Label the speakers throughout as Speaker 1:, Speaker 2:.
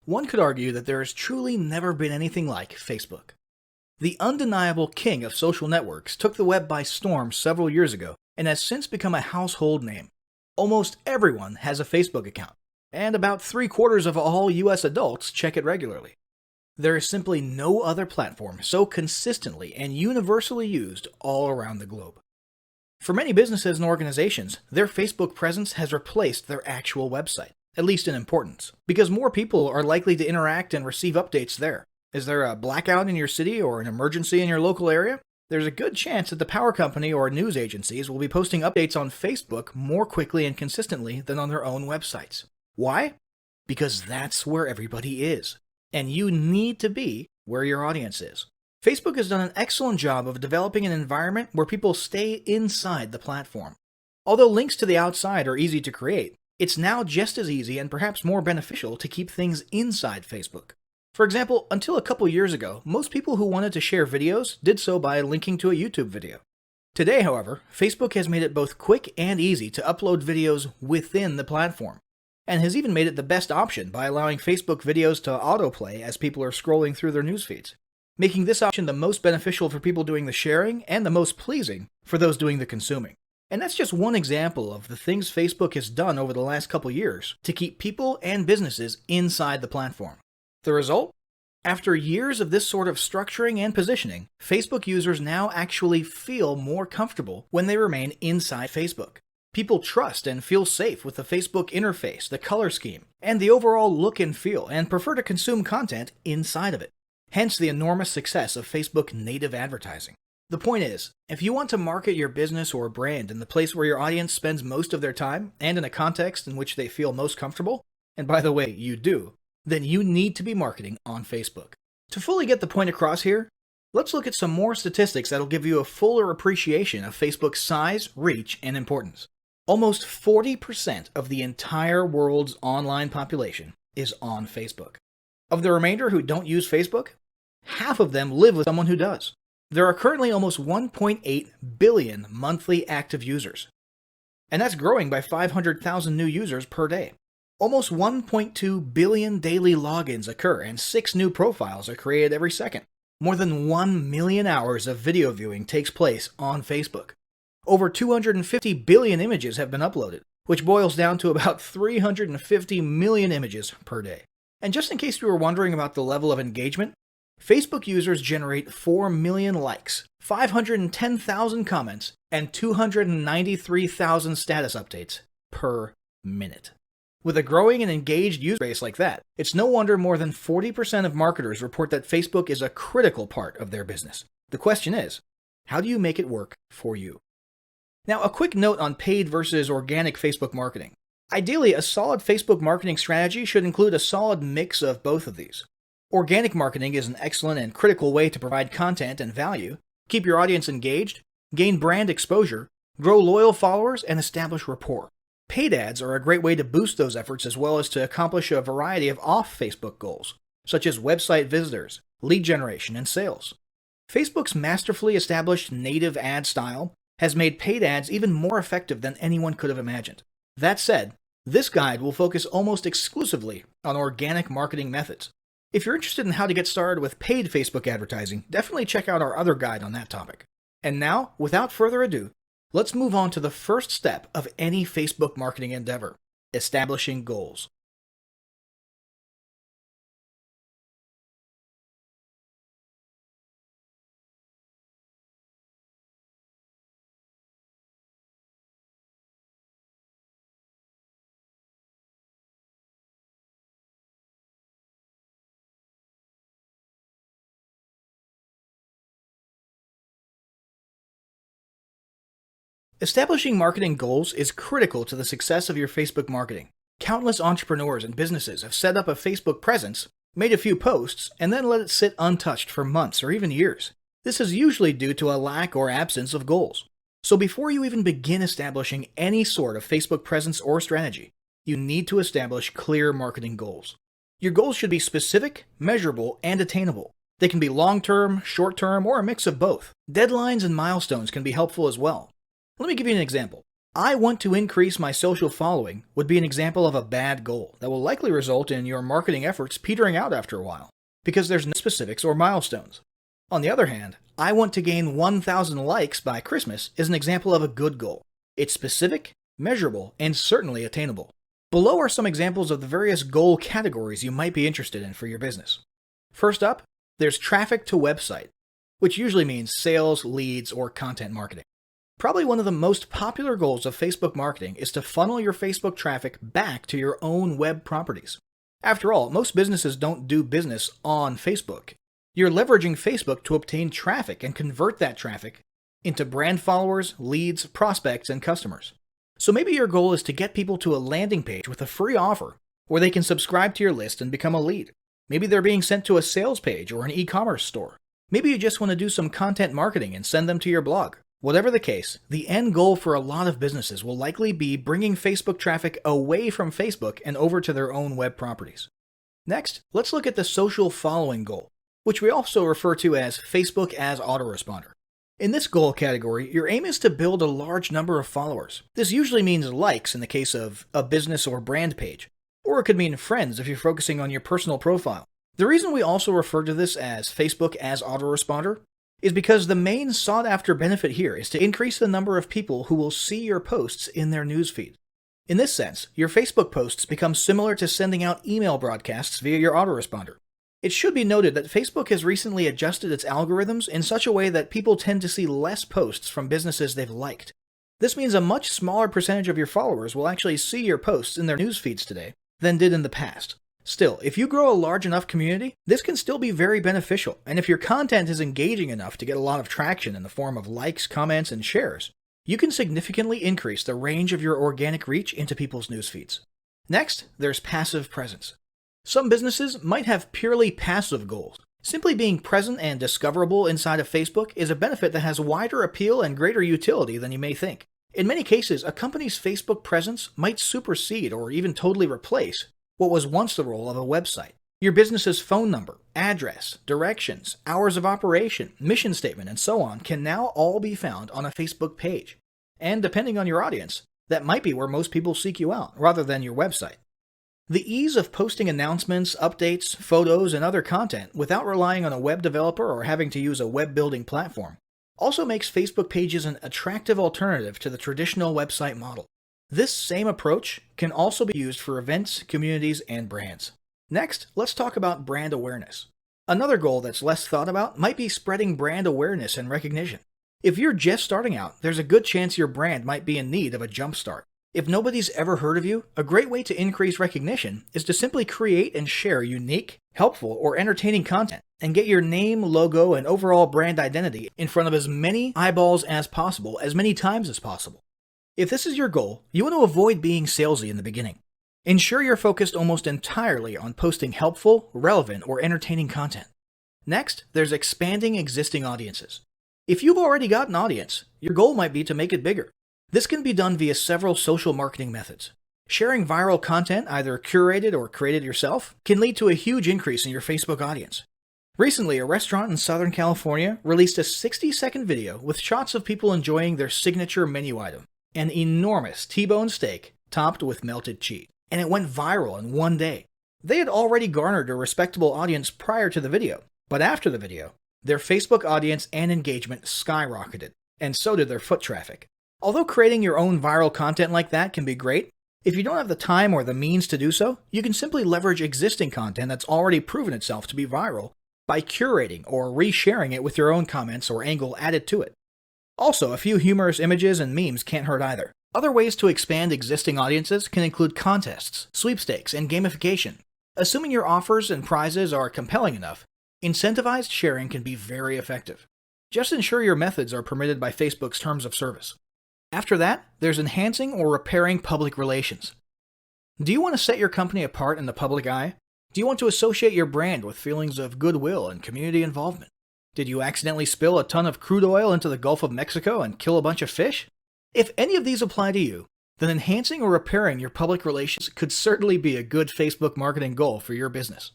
Speaker 1: One could argue that there has truly never been anything like Facebook. The undeniable king of social networks took the web by storm several years ago and has since become a household name. Almost everyone has a Facebook account, and about 3/4 of all US adults check it regularly. There is simply no other platform so consistently and universally used all around the globe. For many businesses and organizations, their Facebook presence has replaced their actual website, at least in importance, because more people are likely to interact and receive updates there. Is there a blackout in your city or an emergency in your local area? There's a good chance that the power company or news agencies will be posting updates on Facebook more quickly and consistently than on their own websites. Why? Because that's where everybody is, and you need to be where your audience is. Facebook has done an excellent job of developing an environment where people stay inside the platform. Although links to the outside are easy to create, it's now just as easy and perhaps more beneficial to keep things inside Facebook. For example, until a couple years ago, most people who wanted to share videos did so by linking to a YouTube video. Today, however, Facebook has made it both quick and easy to upload videos within the platform, and has even made it the best option by allowing Facebook videos to autoplay as people are scrolling through their news feeds, making this option the most beneficial for people doing the sharing and the most pleasing for those doing the consuming. And that's just one example of the things Facebook has done over the last couple years to keep people and businesses inside the platform. The result? After years of this sort of structuring and positioning, Facebook users now actually feel more comfortable when they remain inside Facebook. People trust and feel safe with the Facebook interface, the color scheme, and the overall look and feel, and prefer to consume content inside of it. Hence the enormous success of Facebook native advertising. The point is, if you want to market your business or brand in the place where your audience spends most of their time, and in a context in which they feel most comfortable, and by the way, you do, then you need to be marketing on Facebook. To fully get the point across here, let's look at some more statistics that'll give you a fuller appreciation of Facebook's size, reach, and importance. Almost 40% of the entire world's online population is on Facebook. Of the remainder who don't use Facebook, half of them live with someone who does. There are currently almost 1.8 billion monthly active users, and that's growing by 500,000 new users per day. Almost 1.2 billion daily logins occur, and 6 new profiles are created every second. More than 1 million hours of video viewing takes place on Facebook. Over 250 billion images have been uploaded, which boils down to about 350 million images per day. And just in case you were wondering about the level of engagement, Facebook users generate 4 million likes, 510,000 comments, and 293,000 status updates per minute. With a growing and engaged user base like that, it's no wonder more than 40% of marketers report that Facebook is a critical part of their business. The question is, how do you make it work for you? Now, a quick note on paid versus organic Facebook marketing. Ideally, a solid Facebook marketing strategy should include a solid mix of both of these. Organic marketing is an excellent and critical way to provide content and value, keep your audience engaged, gain brand exposure, grow loyal followers, and establish rapport. Paid ads are a great way to boost those efforts as well as to accomplish a variety of off-Facebook goals, such as website visitors, lead generation, and sales. Facebook's masterfully established native ad style has made paid ads even more effective than anyone could have imagined. That said, this guide will focus almost exclusively on organic marketing methods. If you're interested in how to get started with paid Facebook advertising, definitely check out our other guide on that topic. And now, without further ado, let's move on to the first step of any Facebook marketing endeavor: establishing goals. Establishing marketing goals is critical to the success of your Facebook marketing. Countless entrepreneurs and businesses have set up a Facebook presence, made a few posts, and then let it sit untouched for months or even years. This is usually due to a lack or absence of goals. So before you even begin establishing any sort of Facebook presence or strategy, you need to establish clear marketing goals. Your goals should be specific, measurable, and attainable. They can be long-term, short-term, or a mix of both. Deadlines and milestones can be helpful as well. Let me give you an example. I want to increase my social following would be an example of a bad goal that will likely result in your marketing efforts petering out after a while, because there's no specifics or milestones. On the other hand, I want to gain 1,000 likes by Christmas is an example of a good goal. It's specific, measurable, and certainly attainable. Below are some examples of the various goal categories you might be interested in for your business. First up, there's traffic to website, which usually means sales, leads, or content marketing. Probably one of the most popular goals of Facebook marketing is to funnel your Facebook traffic back to your own web properties. After all, most businesses don't do business on Facebook. You're leveraging Facebook to obtain traffic and convert that traffic into brand followers, leads, prospects, and customers. So maybe your goal is to get people to a landing page with a free offer where they can subscribe to your list and become a lead. Maybe they're being sent to a sales page or an e-commerce store. Maybe you just want to do some content marketing and send them to your blog. Whatever the case, the end goal for a lot of businesses will likely be bringing Facebook traffic away from Facebook and over to their own web properties. Next, let's look at the social following goal, which we also refer to as Facebook as autoresponder. In this goal category, your aim is to build a large number of followers. This usually means likes in the case of a business or brand page, or it could mean friends if you're focusing on your personal profile. The reason we also refer to this as Facebook as autoresponder is because the main sought-after benefit here is to increase the number of people who will see your posts in their newsfeed. In this sense, your Facebook posts become similar to sending out email broadcasts via your autoresponder. It should be noted that Facebook has recently adjusted its algorithms in such a way that people tend to see less posts from businesses they've liked. This means a much smaller percentage of your followers will actually see your posts in their news feeds today than did in the past. Still, if you grow a large enough community, this can still be very beneficial, and if your content is engaging enough to get a lot of traction in the form of likes, comments, and shares, you can significantly increase the range of your organic reach into people's news feeds. Next, there's passive presence. Some businesses might have purely passive goals. Simply being present and discoverable inside of Facebook is a benefit that has wider appeal and greater utility than you may think. In many cases, a company's Facebook presence might supersede or even totally replace what was once the role of a website. Your business's phone number, address, directions, hours of operation, mission statement, and so on can now all be found on a Facebook page. And depending on your audience, that might be where most people seek you out, rather than your website. The ease of posting announcements, updates, photos, and other content without relying on a web developer or having to use a web-building platform also makes Facebook pages an attractive alternative to the traditional website model. This same approach can also be used for events, communities, and brands. Next, let's talk about brand awareness. Another goal that's less thought about might be spreading brand awareness and recognition. If you're just starting out, there's a good chance your brand might be in need of a jump start. If nobody's ever heard of you, a great way to increase recognition is to simply create and share unique, helpful, or entertaining content and get your name, logo, and overall brand identity in front of as many eyeballs as possible, as many times as possible. If this is your goal, you want to avoid being salesy in the beginning. Ensure you're focused almost entirely on posting helpful, relevant, or entertaining content. Next, there's expanding existing audiences. If you've already got an audience, your goal might be to make it bigger. This can be done via several social marketing methods. Sharing viral content, either curated or created yourself, can lead to a huge increase in your Facebook audience. Recently, a restaurant in Southern California released a 60-second video with shots of people enjoying their signature menu item, an enormous T-bone steak topped with melted cheese, and it went viral in one day. They had already garnered a respectable audience prior to the video, but after the video, their Facebook audience and engagement skyrocketed, and so did their foot traffic. Although creating your own viral content like that can be great, if you don't have the time or the means to do so, you can simply leverage existing content that's already proven itself to be viral by curating or resharing it with your own comments or angle added to it. Also, a few humorous images and memes can't hurt either. Other ways to expand existing audiences can include contests, sweepstakes, and gamification. Assuming your offers and prizes are compelling enough, incentivized sharing can be very effective. Just ensure your methods are permitted by Facebook's terms of service. After that, there's enhancing or repairing public relations. Do you want to set your company apart in the public eye? Do you want to associate your brand with feelings of goodwill and community involvement? Did you accidentally spill a ton of crude oil into the Gulf of Mexico and kill a bunch of fish? If any of these apply to you, then enhancing or repairing your public relations could certainly be a good Facebook marketing goal for your business.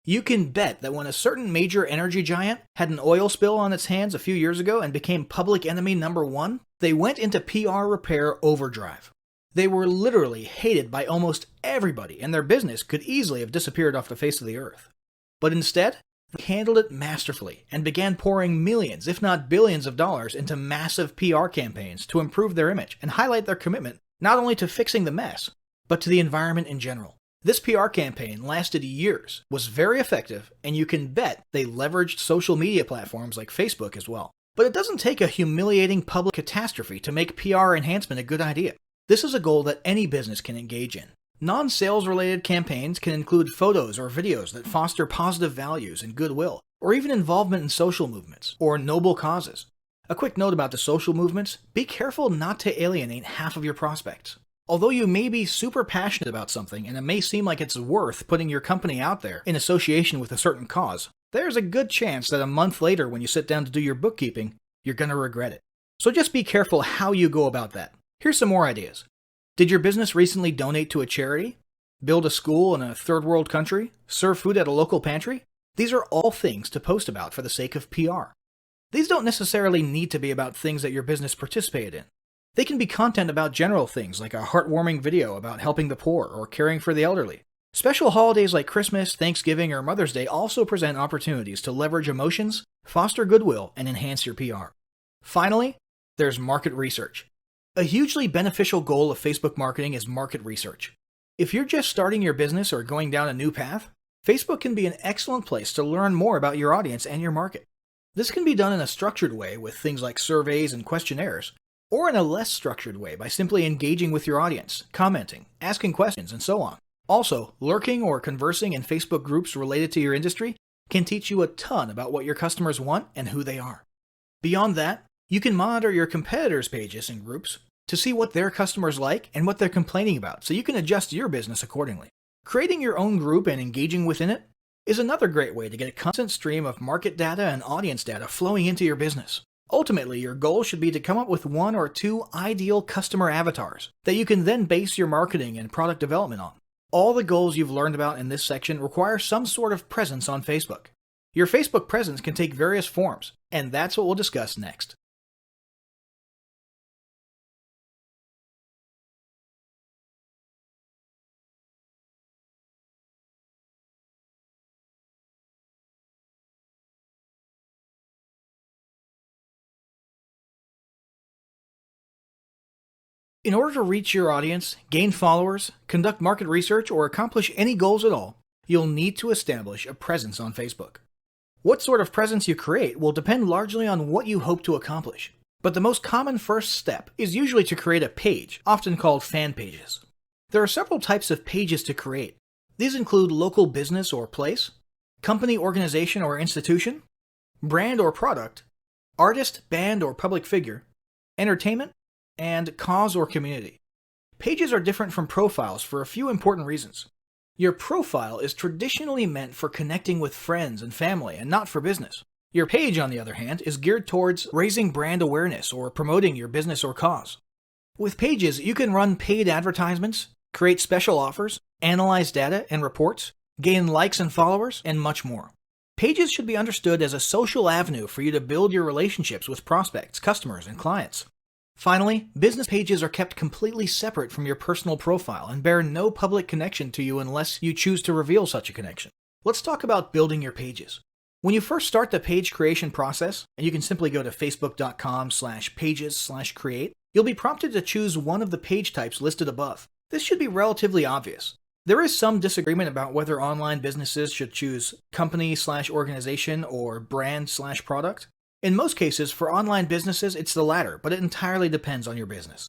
Speaker 1: You can bet that when a certain major energy giant had an oil spill on its hands a few years ago and became public enemy number one, they went into PR repair overdrive. They were literally hated by almost everybody, and their business could easily have disappeared off the face of the earth. But instead, they handled it masterfully and began pouring millions, if not billions of dollars into massive PR campaigns to improve their image and highlight their commitment not only to fixing the mess, but to the environment in general. This PR campaign lasted years, was very effective, and you can bet they leveraged social media platforms like Facebook as well. But it doesn't take a humiliating public catastrophe to make PR enhancement a good idea. This is a goal that any business can engage in. Non-sales related campaigns can include photos or videos that foster positive values and goodwill, or even involvement in social movements or noble causes. A quick note about the social movements: be careful not to alienate half of your prospects. Although you may be super passionate about something and it may seem like it's worth putting your company out there in association with a certain cause, there's a good chance that a month later when you sit down to do your bookkeeping, you're going to regret it. So just be careful how you go about that. Here's some more ideas. Did your business recently donate to a charity? Build a school in a third world country? Serve food at a local pantry? These are all things to post about for the sake of PR. These don't necessarily need to be about things that your business participated in. They can be content about general things like a heartwarming video about helping the poor or caring for the elderly. Special holidays like Christmas, Thanksgiving, or Mother's Day also present opportunities to leverage emotions, foster goodwill, and enhance your PR. Finally, there's market research. A hugely beneficial goal of Facebook marketing is market research. If you're just starting your business or going down a new path, Facebook can be an excellent place to learn more about your audience and your market. This can be done in a structured way with things like surveys and questionnaires, or in a less structured way by simply engaging with your audience, commenting, asking questions, and so on. Also, lurking or conversing in Facebook groups related to your industry can teach you a ton about what your customers want and who they are. Beyond that, you can monitor your competitors' pages and groups to see what their customers like and what they're complaining about, so you can adjust your business accordingly. Creating your own group and engaging within it is another great way to get a constant stream of market data and audience data flowing into your business. Ultimately, your goal should be to come up with one or two ideal customer avatars that you can then base your marketing and product development on. All the goals you've learned about in this section require some sort of presence on Facebook. Your Facebook presence can take various forms, and that's what we'll discuss next. In order to reach your audience, gain followers, conduct market research, or accomplish any goals at all, you'll need to establish a presence on Facebook. What sort of presence you create will depend largely on what you hope to accomplish, but the most common first step is usually to create a page, often called fan pages. There are several types of pages to create. These include local business or place, company, organization, or institution, brand or product, artist, band, or public figure, entertainment, and cause or community. Pages are different from profiles for a few important reasons. Your profile is traditionally meant for connecting with friends and family and not for business. Your page, on the other hand, is geared towards raising brand awareness or promoting your business or cause. With pages, you can run paid advertisements, create special offers, analyze data and reports, gain likes and followers, and much more. Pages should be understood as a social avenue for you to build your relationships with prospects, customers, and clients. Finally, business pages are kept completely separate from your personal profile and bear no public connection to you unless you choose to reveal such a connection. Let's talk about building your pages. When you first start the page creation process, and you can simply go to facebook.com/pages/create, you'll be prompted to choose one of the page types listed above. This should be relatively obvious. There is some disagreement about whether online businesses should choose company/organization or brand/product. In most cases, for online businesses, it's the latter, but it entirely depends on your business.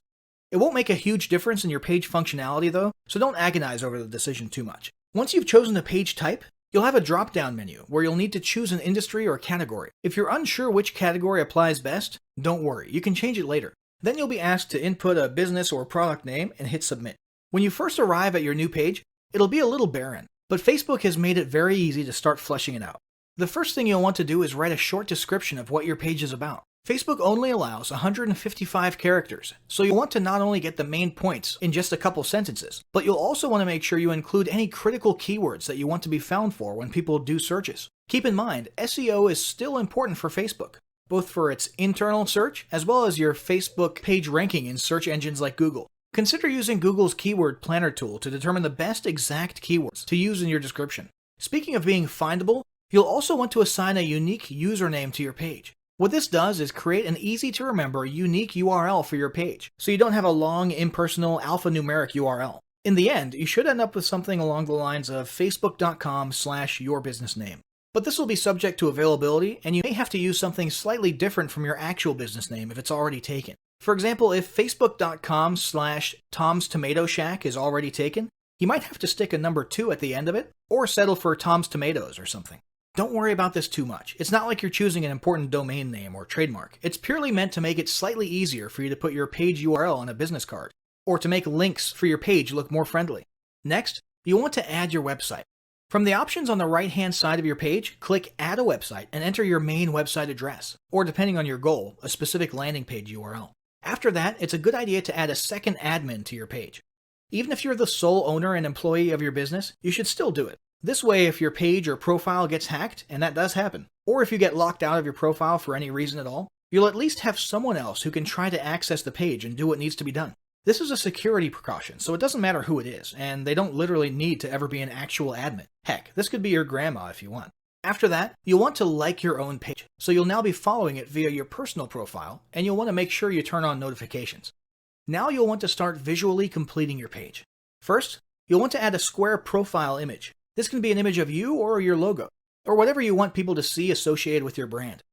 Speaker 1: It won't make a huge difference in your page functionality though, so don't agonize over the decision too much. Once you've chosen a page type, you'll have a drop-down menu where you'll need to choose an industry or category. If you're unsure which category applies best, don't worry, you can change it later. Then you'll be asked to input a business or product name and hit submit. When you first arrive at your new page, it'll be a little barren, but Facebook has made it very easy to start fleshing it out. The first thing you'll want to do is write a short description of what your page is about. Facebook only allows 155 characters, so you'll want to not only get the main points in just a couple sentences, but you'll also want to make sure you include any critical keywords that you want to be found for when people do searches. Keep in mind, SEO is still important for Facebook, both for its internal search as well as your Facebook page ranking in search engines like Google. Consider using Google's Keyword Planner tool to determine the best exact keywords to use in your description. Speaking of being findable, you'll also want to assign a unique username to your page. What this does is create an easy-to-remember unique URL for your page, so you don't have a long, impersonal, alphanumeric URL. In the end, you should end up with something along the lines of facebook.com/yourbusinessname. But this will be subject to availability, and you may have to use something slightly different from your actual business name if it's already taken. For example, if facebook.com/Tom's Tomato Shack is already taken, you might have to stick a number 2 at the end of it, or settle for Tom's Tomatoes or something. Don't worry about this too much. It's not like you're choosing an important domain name or trademark. It's purely meant to make it slightly easier for you to put your page URL on a business card, or to make links for your page look more friendly. Next, you'll want to add your website. From the options on the right-hand side of your page, click Add a Website and enter your main website address, or depending on your goal, a specific landing page URL. After that, it's a good idea to add a second admin to your page. Even if you're the sole owner and employee of your business, you should still do it. This way, if your page or profile gets hacked, and that does happen, or if you get locked out of your profile for any reason at all, you'll at least have someone else who can try to access the page and do what needs to be done. This is a security precaution, so it doesn't matter who it is, and they don't literally need to ever be an actual admin. Heck, this could be your grandma if you want. After that, you'll want to like your own page, so you'll now be following it via your personal profile, and you'll want to make sure you turn on notifications. Now you'll want to start visually completing your page. First, you'll want to add a square profile image. This can be an image of you or your logo, or whatever you want people to see associated with your brand.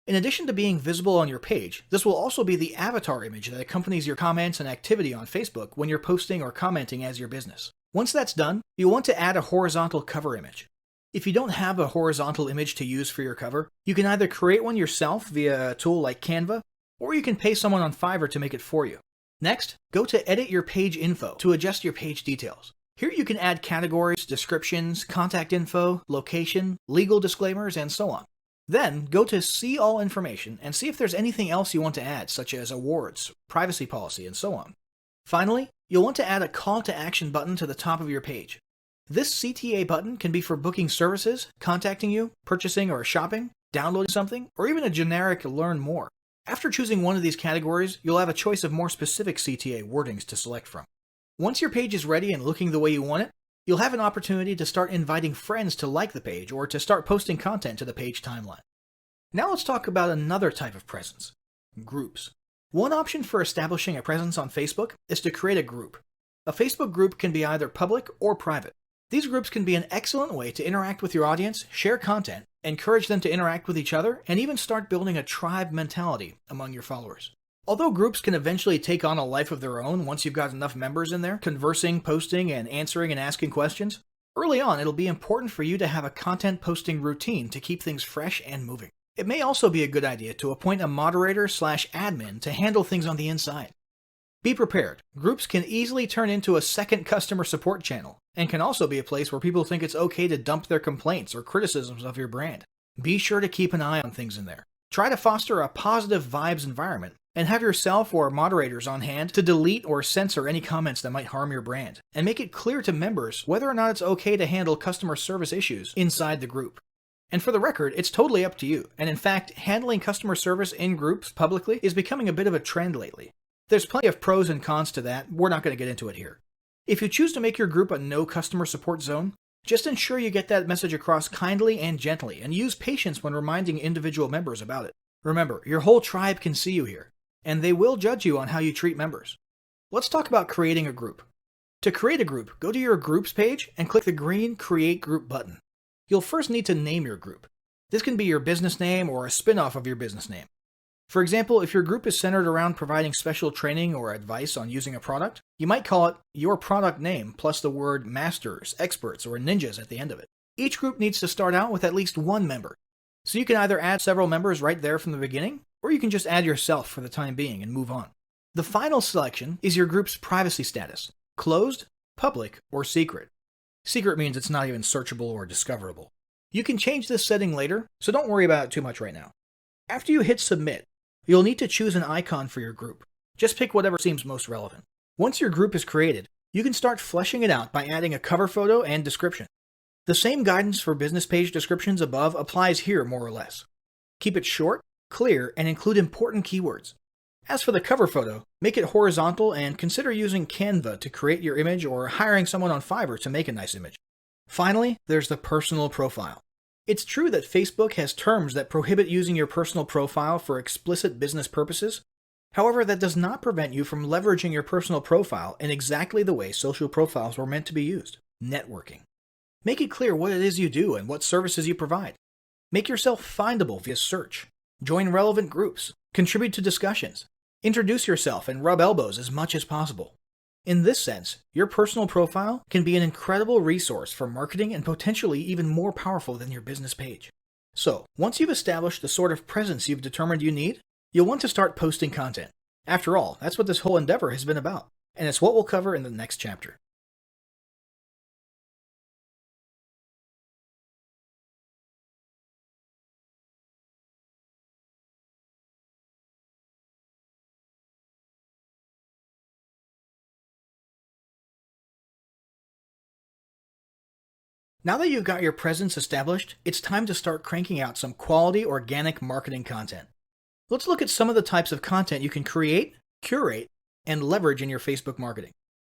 Speaker 1: In addition to being visible on your page, this will also be the avatar image that accompanies your comments and activity on Facebook when you're posting or commenting as your business. Once that's done, you'll want to add a horizontal cover image. If you don't have a horizontal image to use for your cover, you can either create one yourself via a tool like Canva, or you can pay someone on Fiverr to make it for you. Next, go to Edit Your Page Info to adjust your page details. Here you can add categories, descriptions, contact info, location, legal disclaimers, and so on. Then, go to See All Information and see if there's anything else you want to add, such as awards, privacy policy, and so on. Finally, you'll want to add a call to action button to the top of your page. This CTA button can be for booking services, contacting you, purchasing or shopping, downloading something, or even a generic Learn More. After choosing one of these categories, you'll have a choice of more specific CTA wordings to select from. Once your page is ready and looking the way you want it, you'll have an opportunity to start inviting friends to like the page or to start posting content to the page timeline. Now let's talk about another type of presence: groups. One option for establishing a presence on Facebook is to create a group. A Facebook group can be either public or private. These groups can be an excellent way to interact with your audience, share content, encourage them to interact with each other, and even start building a tribe mentality among your followers. Although groups can eventually take on a life of their own once you've got enough members in there, conversing, posting, and answering and asking questions, early on it'll be important for you to have a content posting routine to keep things fresh and moving. It may also be a good idea to appoint a moderator/admin to handle things on the inside. Be prepared. Groups can easily turn into a second customer support channel, and can also be a place where people think it's okay to dump their complaints or criticisms of your brand. Be sure to keep an eye on things in there. Try to foster a positive vibes environment, and have yourself or moderators on hand to delete or censor any comments that might harm your brand, and make it clear to members whether or not it's okay to handle customer service issues inside the group. And for the record, it's totally up to you, and in fact, handling customer service in groups publicly is becoming a bit of a trend lately. There's plenty of pros and cons to that, we're not going to get into it here. If you choose to make your group a no customer support zone, just ensure you get that message across kindly and gently, and use patience when reminding individual members about it. Remember, your whole tribe can see you here, and they will judge you on how you treat members. Let's talk about creating a group. To create a group, go to your Groups page and click the green Create Group button. You'll first need to name your group. This can be your business name or a spin-off of your business name. For example, if your group is centered around providing special training or advice on using a product, you might call it Your Product Name plus the word Masters, Experts, or Ninjas at the end of it. Each group needs to start out with at least one member. So you can either add several members right there from the beginning, or you can just add yourself for the time being and move on. The final selection is your group's privacy status: closed, public, or secret. Secret means it's not even searchable or discoverable. You can change this setting later, so don't worry about it too much right now. After you hit submit, you'll need to choose an icon for your group. Just pick whatever seems most relevant. Once your group is created, you can start fleshing it out by adding a cover photo and description. The same guidance for business page descriptions above applies here more or less. Keep it short, clear, and include important keywords. As for the cover photo, make it horizontal and consider using Canva to create your image or hiring someone on Fiverr to make a nice image. Finally, there's the personal profile. It's true that Facebook has terms that prohibit using your personal profile for explicit business purposes. However, that does not prevent you from leveraging your personal profile in exactly the way social profiles were meant to be used: networking. Make it clear what it is you do and what services you provide. Make yourself findable via search. Join relevant groups. Contribute to discussions. Introduce yourself and rub elbows as much as possible. In this sense, your personal profile can be an incredible resource for marketing and potentially even more powerful than your business page. So, once you've established the sort of presence you've determined you need, you'll want to start posting content. After all, that's what this whole endeavor has been about, and it's what we'll cover in the next chapter. Now that you've got your presence established, it's time to start cranking out some quality organic marketing content. Let's look at some of the types of content you can create, curate, and leverage in your Facebook marketing.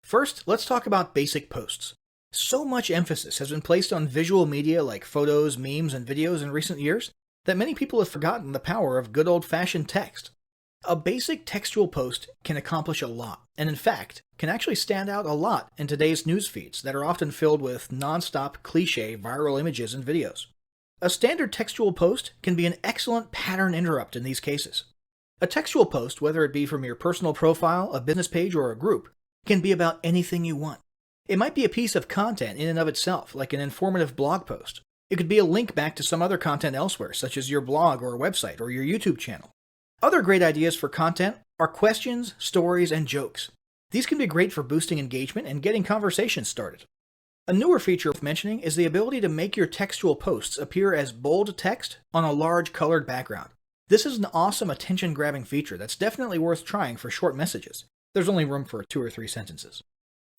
Speaker 1: First, let's talk about basic posts. So much emphasis has been placed on visual media like photos, memes, and videos in recent years that many people have forgotten the power of good old-fashioned text. A basic textual post can accomplish a lot, and in fact, can actually stand out a lot in today's news feeds that are often filled with non-stop cliché viral images and videos. A standard textual post can be an excellent pattern interrupt in these cases. A textual post, whether it be from your personal profile, a business page, or a group, can be about anything you want. It might be a piece of content in and of itself, like an informative blog post. It could be a link back to some other content elsewhere, such as your blog or website or your YouTube channel. Other great ideas for content are questions, stories, and jokes. These can be great for boosting engagement and getting conversations started. A newer feature worth mentioning is the ability to make your textual posts appear as bold text on a large colored background. This is an awesome attention-grabbing feature that's definitely worth trying for short messages. There's only room for 2 or 3 sentences.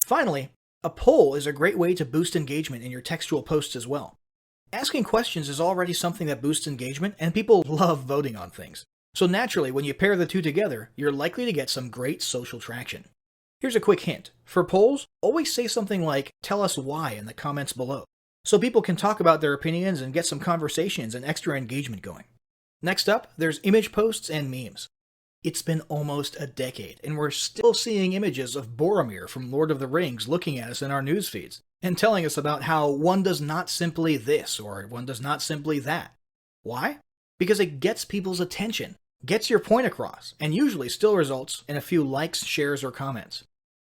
Speaker 1: Finally, a poll is a great way to boost engagement in your textual posts as well. Asking questions is already something that boosts engagement, and people love voting on things. So naturally, when you pair the two together, you're likely to get some great social traction. Here's a quick hint. For polls, always say something like, "Tell us why" in the comments below, so people can talk about their opinions and get some conversations and extra engagement going. Next up, there's image posts and memes. It's been almost a decade, and we're still seeing images of Boromir from Lord of the Rings looking at us in our news feeds, and telling us about how one does not simply this, or one does not simply that. Why? Because it gets people's attention, gets your point across, and usually still results in a few likes, shares, or comments.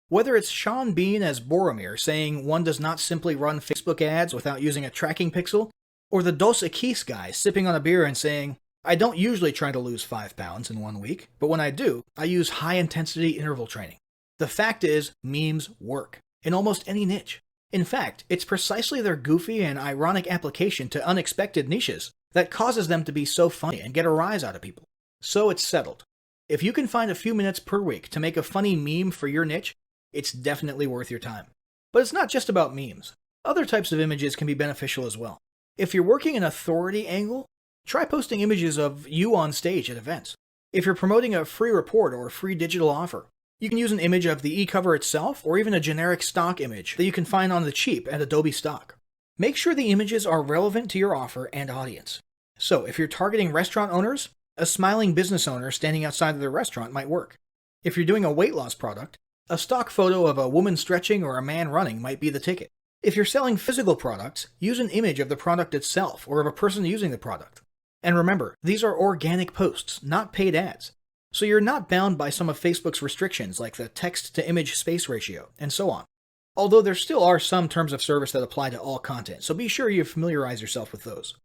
Speaker 1: Whether it's Sean Bean as Boromir saying one does not simply run Facebook ads without using a tracking pixel, or the Dos Equis guy sipping on a beer and saying, "I don't usually try to lose 5 pounds in 1 week, but when I do, I use high-intensity interval training." The fact is, memes work, in almost any niche. In fact, it's precisely their goofy and ironic application to unexpected niches that causes them to be so funny and get a rise out of people. So it's settled. If you can find a few minutes per week to make a funny meme for your niche, it's definitely worth your time. But it's not just about memes. Other types of images can be beneficial as well. If you're working an authority angle, try posting images of you on stage at events. If you're promoting a free report or a free digital offer, you can use an image of the e-cover itself or even a generic stock image that you can find on the cheap at Adobe Stock. Make sure the images are relevant to your offer and audience. So if you're targeting restaurant owners, a smiling business owner standing outside of their restaurant might work. If you're doing a weight loss product, a stock photo of a woman stretching or a man running might be the ticket. If you're selling physical products, use an image of the product itself or of a person using the product. And remember, these are organic posts, not paid ads. So you're not bound by some of Facebook's restrictions like the text-to-image space ratio, and so on. Although there still are some terms of service that apply to all content, so be sure you familiarize yourself with those.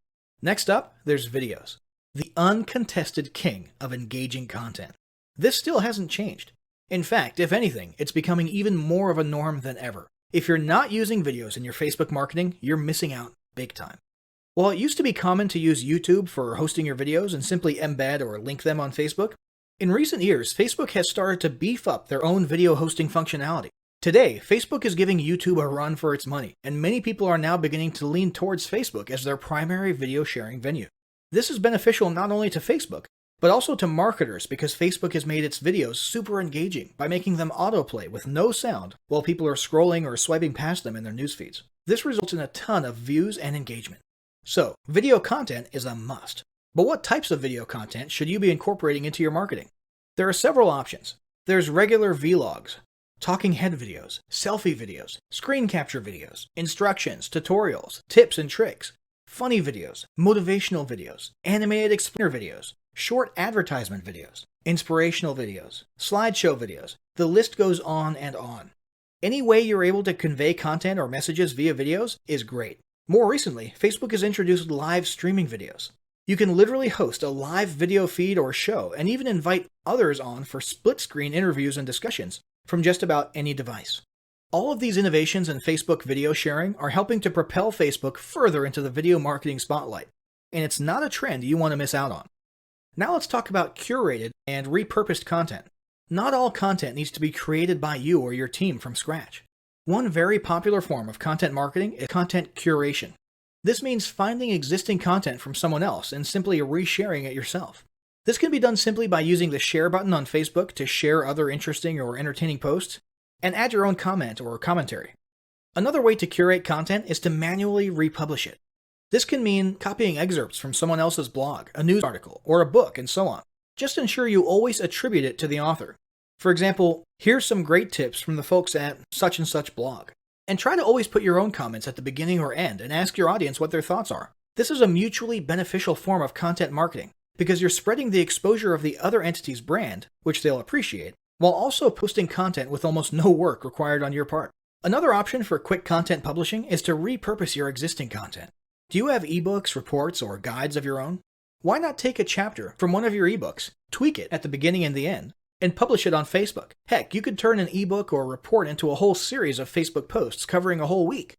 Speaker 1: Next up, there's videos. The uncontested king of engaging content. This still hasn't changed. In fact, if anything, it's becoming even more of a norm than ever. If you're not using videos in your Facebook marketing, you're missing out big time. While it used to be common to use YouTube for hosting your videos and simply embed or link them on Facebook, In recent years, Facebook has started to beef up their own video hosting functionality. Today, Facebook is giving YouTube a run for its money, and many people are now beginning to lean towards Facebook as their primary video sharing venue. This is beneficial not only to Facebook, but also to marketers because Facebook has made its videos super engaging by making them autoplay with no sound while people are scrolling or swiping past them in their news feeds. This results in a ton of views and engagement. So, video content is a must. But what types of video content should you be incorporating into your marketing? There are several options. There's regular vlogs, talking head videos, selfie videos, screen capture videos, instructions, tutorials, tips and tricks, funny videos, motivational videos, animated explainer videos, short advertisement videos, inspirational videos, slideshow videos. The list goes on and on. Any way you're able to convey content or messages via videos is great. More recently, Facebook has introduced live streaming videos. You can literally host a live video feed or show and even invite others on for split-screen interviews and discussions from just about any device. All of these innovations in Facebook video sharing are helping to propel Facebook further into the video marketing spotlight, and it's not a trend you want to miss out on. Now let's talk about curated and repurposed content. Not all content needs to be created by you or your team from scratch. One very popular form of content marketing is content curation. This means finding existing content from someone else and simply resharing it yourself. This can be done simply by using the share button on Facebook to share other interesting or entertaining posts and add your own comment or commentary. Another way to curate content is to manually republish it. This can mean copying excerpts from someone else's blog, a news article, or a book, and so on. Just ensure you always attribute it to the author. For example, here's some great tips from the folks at such and such blog. And try to always put your own comments at the beginning or end and ask your audience what their thoughts are. This is a mutually beneficial form of content marketing because you're spreading the exposure of the other entity's brand, which they'll appreciate, while also posting content with almost no work required on your part. Another option for quick content publishing is to repurpose your existing content. Do you have ebooks, reports, or guides of your own? Why not take a chapter from one of your ebooks, tweak it at the beginning and the end, and publish it on Facebook? Heck, you could turn an ebook or report into a whole series of Facebook posts covering a whole week.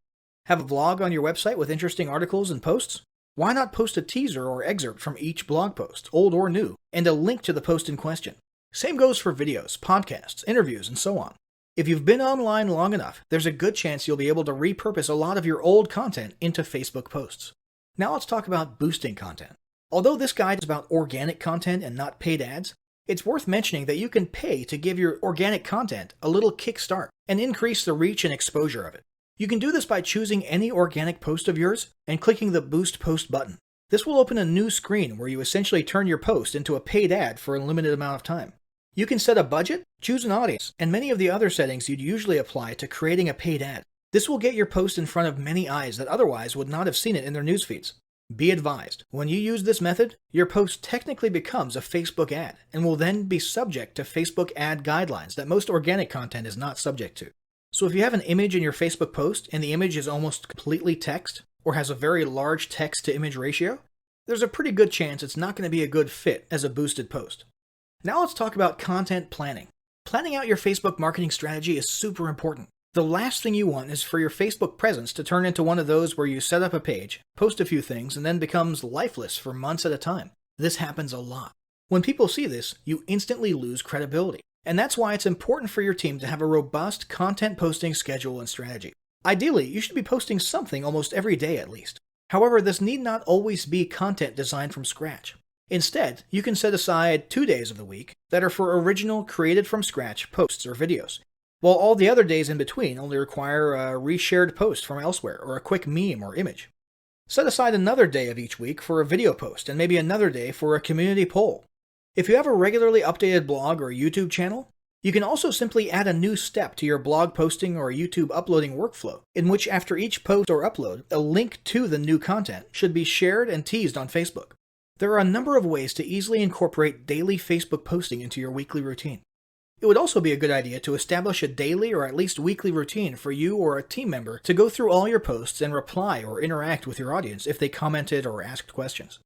Speaker 1: Have a blog on your website with interesting articles and posts? Why not post a teaser or excerpt from each blog post, old or new, and a link to the post in question? Same goes for videos, podcasts, interviews, and so on. If you've been online long enough, there's a good chance you'll be able to repurpose a lot of your old content into Facebook posts. Now let's talk about boosting content. Although this guide is about organic content and not paid ads, it's worth mentioning that you can pay to give your organic content a little kickstart and increase the reach and exposure of it. You can do this by choosing any organic post of yours and clicking the Boost Post button. This will open a new screen where you essentially turn your post into a paid ad for a limited amount of time. You can set a budget, choose an audience, and many of the other settings you'd usually apply to creating a paid ad. This will get your post in front of many eyes that otherwise would not have seen it in their news feeds. Be advised, when you use this method, your post technically becomes a Facebook ad and will then be subject to Facebook ad guidelines that most organic content is not subject to. So if you have an image in your Facebook post and the image is almost completely text or has a very large text to image ratio, there's a pretty good chance it's not going to be a good fit as a boosted post. Now let's talk about content planning. Planning out your Facebook marketing strategy is super important. The last thing you want is for your Facebook presence to turn into one of those where you set up a page, post a few things, and then becomes lifeless for months at a time. This happens a lot. When people see this, you instantly lose credibility. And that's why it's important for your team to have a robust content posting schedule and strategy. Ideally, you should be posting something almost every day at least. However, this need not always be content designed from scratch. Instead, you can set aside 2 days of the week that are for original, created from scratch posts or videos, while all the other days in between only require a reshared post from elsewhere or a quick meme or image. Set aside another day of each week for a video post and maybe another day for a community poll. If you have a regularly updated blog or YouTube channel, you can also simply add a new step to your blog posting or YouTube uploading workflow, in which after each post or upload, a link to the new content should be shared and teased on Facebook. There are a number of ways to easily incorporate daily Facebook posting into your weekly routine. It would also be a good idea to establish a daily or at least weekly routine for you or a team member to go through all your posts and reply or interact with your audience if they commented or asked questions.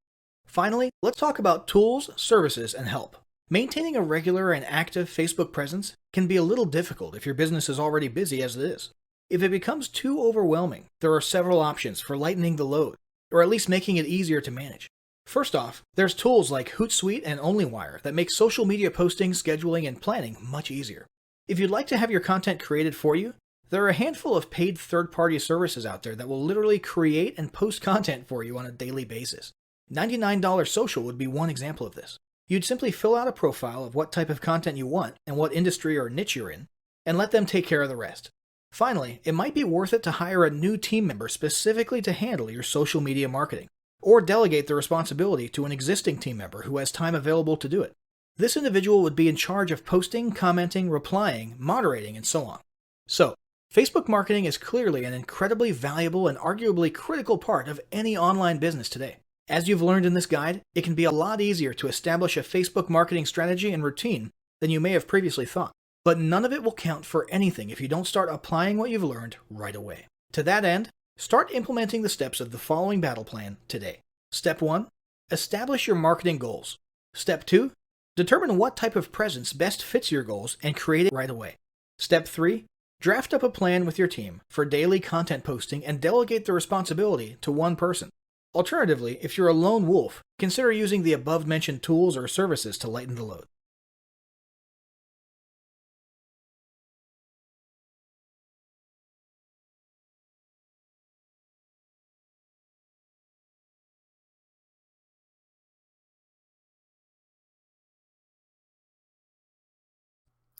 Speaker 1: Finally, let's talk about tools, services, and help. Maintaining a regular and active Facebook presence can be a little difficult if your business is already busy as it is. If it becomes too overwhelming, there are several options for lightening the load, or at least making it easier to manage. First off, there's tools like Hootsuite and OnlyWire that make social media posting, scheduling, and planning much easier. If you'd like to have your content created for you, there are a handful of paid third-party services out there that will literally create and post content for you on a daily basis. $99 Social would be one example of this. You'd simply fill out a profile of what type of content you want and what industry or niche you're in, and let them take care of the rest. Finally, it might be worth it to hire a new team member specifically to handle your social media marketing, or delegate the responsibility to an existing team member who has time available to do it. This individual would be in charge of posting, commenting, replying, moderating, and so on. So, Facebook marketing is clearly an incredibly valuable and arguably critical part of any online business today. As you've learned in this guide, it can be a lot easier to establish a Facebook marketing strategy and routine than you may have previously thought. But none of it will count for anything if you don't start applying what you've learned right away. To that end, start implementing the steps of the following battle plan today. Step 1. Establish your marketing goals. Step 2. Determine what type of presence best fits your goals and create it right away. Step 3. Draft up a plan with your team for daily content posting and delegate the responsibility to one person. Alternatively, if you're a lone wolf, consider using the above-mentioned tools or services to lighten the load.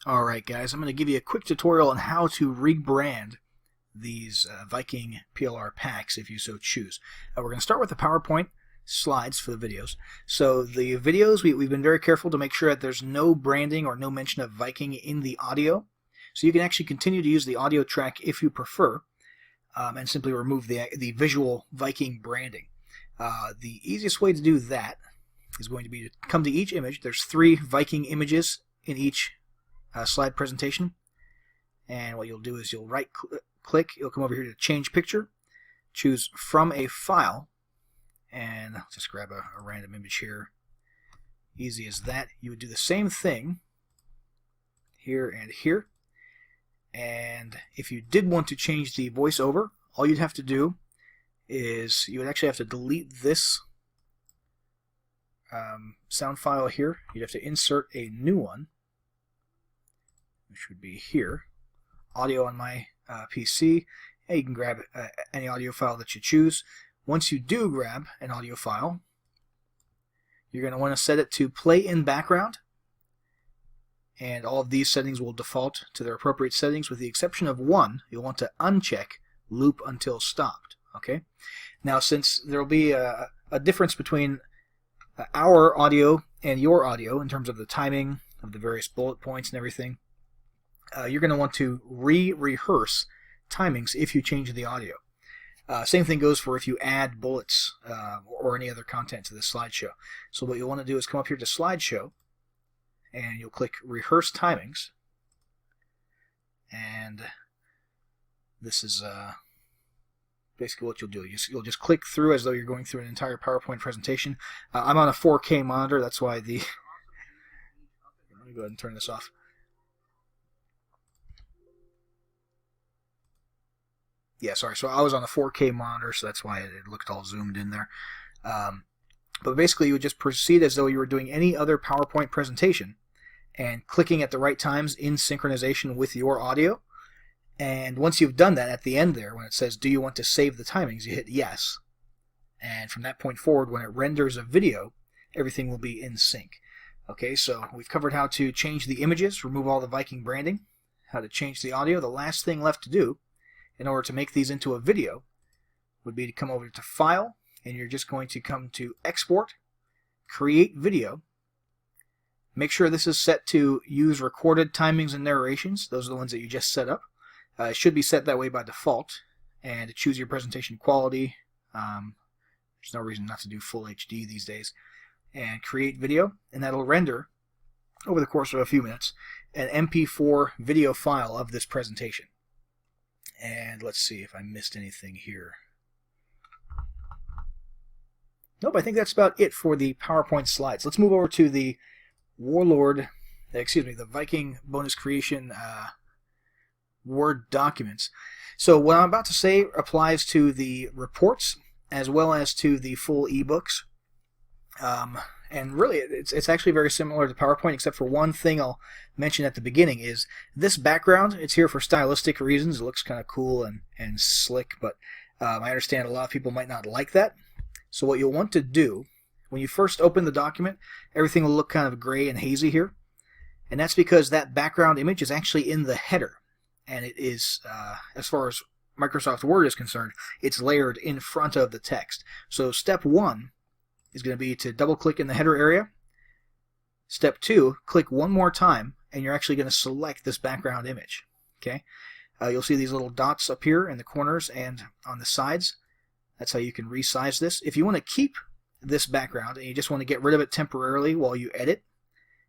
Speaker 1: Alright guys, I'm going to give you a quick tutorial on how to rebrand these Viking PLR packs if you so choose. We're going to start with the PowerPoint slides for the videos. So the videos, we've been very careful to make sure that there's no branding or no mention of Viking in the audio. So you can actually continue to use the audio track if you prefer, and simply remove the visual Viking branding. The easiest way to do that is going to be to come to each image. There's 3 Viking images in each slide presentation, and what you'll do is you'll right click, you'll come over here to change picture, choose from a file, and just grab a random image here. Easy as that. You would do the same thing here and here, and if you did want to change the voiceover, all you'd have to do is you would actually have to delete this sound file here. You'd have to insert a new one, which would be here, audio on my PC, and you can grab any audio file that you choose. Once you do grab an audio file, you're going to want to set it to play in background, and all of these settings will default to their appropriate settings with the exception of one. You'll want to uncheck loop until stopped. Okay. Now, since there will be a difference between our audio and your audio in terms of the timing of the various bullet points and everything, you're going to want to rehearse timings if you change the audio. Same thing goes for if you add bullets or any other content to the slideshow. So what you'll want to do is come up here to slideshow, and you'll click rehearse timings, and this is basically what you'll do. You'll just click through as though you're going through an entire PowerPoint presentation. I'm on a 4K monitor, that's why the let me go ahead and turn this off. Yeah, sorry. So I was on a 4K monitor, so that's why it looked all zoomed in there. But basically, you would just proceed as though you were doing any other PowerPoint presentation and clicking at the right times in synchronization with your audio. And once you've done that, at the end there, when it says, do you want to save the timings, you hit yes. And from that point forward, when it renders a video, everything will be in sync. Okay, so we've covered how to change the images, remove all the Viking branding, how to change the audio. The last thing left to do in order to make these into a video would be to come over to File, and you're just going to come to Export, Create Video. Make sure this is set to use recorded timings and narrations. Those are the ones that you just set up. It should be set that way by default, and to choose your presentation quality. There's no reason not to do full HD these days. And create video, and that'll render, over the course of a few minutes, an MP4 video file of this presentation. And let's see if I missed anything here. Nope, I think that's about it for the PowerPoint slides. Let's move over to the the Viking bonus creation Word documents. So what I'm about to say applies to the reports as well as to the full ebooks. And really, it's actually very similar to PowerPoint, except for one thing I'll mention at the beginning is this background. It's here for stylistic reasons. It looks kind of cool and slick, but I understand a lot of people might not like that. So what you'll want to do, when you first open the document, everything will look kind of gray and hazy here. And that's because that background image is actually in the header. And it is, as far as Microsoft Word is concerned, it's layered in front of the text. So step 1 is going to be to double-click in the header area. Step 2, click one more time, and you're actually going to select this background image. Okay, you'll see these little dots up here in the corners and on the sides. That's how you can resize this. If you want to keep this background and you just want to get rid of it temporarily while you edit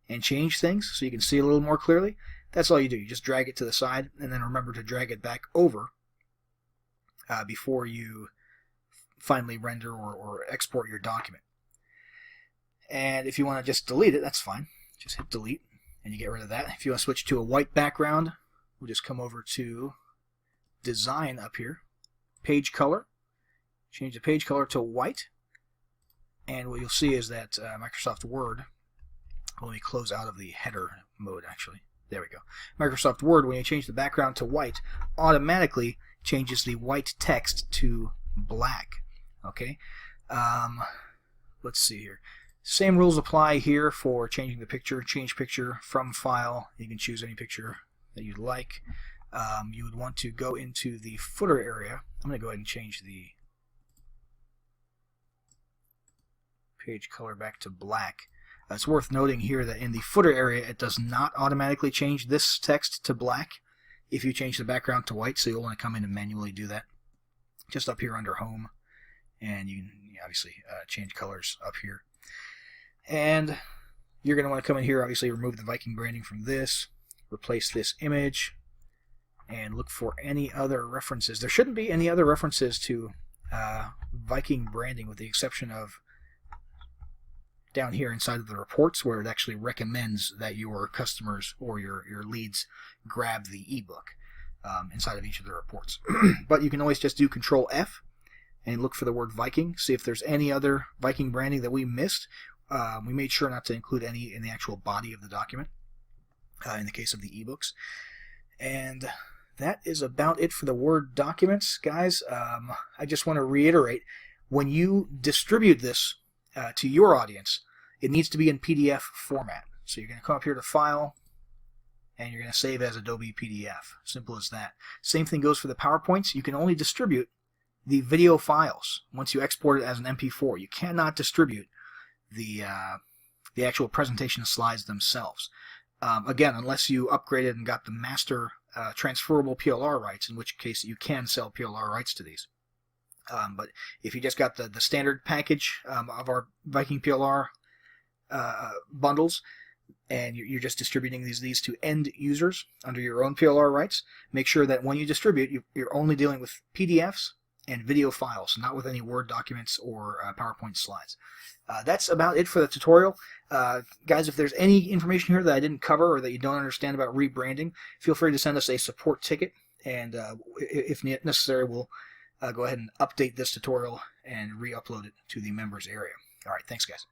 Speaker 1: and change things so you can see a little more clearly, that's all you do. You just drag it to the side, and then remember to drag it back over before you finally render or export your document. And if you want to just delete it, that's fine. Just hit delete and you get rid of that. If you want to switch to a white background, we'll just come over to Design up here, Page Color, change the page color to white, and what you'll see is that Microsoft Word, let me close out of the header mode actually. There we go. Microsoft Word, when you change the background to white, automatically changes the white text to black. Okay. Let's see here. Same rules apply here for changing the picture. Change picture from file. You can choose any picture that you'd like. You would want to go into the footer area. I'm going to go ahead and change the page color back to black. It's worth noting here that in the footer area it does not automatically change this text to black if you change the background to white, so you'll want to come in and manually do that. Just up here under Home, and you can obviously change colors up here. And you're going to want to come in here, obviously remove the Viking branding from this, replace this image, and look for any other references. There shouldn't be any other references to Viking branding with the exception of down here inside of the reports where it actually recommends that your customers or your leads grab the ebook inside of each of the reports. But you can always just do Control F and look for the word Viking, see if there's any other Viking branding that we missed. We made sure not to include any in the actual body of the document in the case of the ebooks. And that is about it for the Word documents, guys. I just want to reiterate, when you distribute this to your audience, it needs to be in PDF format. So you're going to come up here to File, and you're going to save as Adobe PDF. Simple as that. Same thing goes for the PowerPoints. You can only distribute the video files once you export it as an MP4. You cannot distribute the actual presentation slides themselves. Again, unless you upgraded and got the master transferable PLR rights, in which case you can sell PLR rights to these. But if you just got the standard package of our Viking PLR bundles, and you're just distributing these to end users under your own PLR rights, make sure that when you distribute, you're only dealing with PDFs and video files, not with any Word documents or PowerPoint slides. That's about it for the tutorial. Guys, if there's any information here that I didn't cover or that you don't understand about rebranding, feel free to send us a support ticket, and if necessary, we'll go ahead and update this tutorial and re-upload it to the members area. All right, thanks, guys.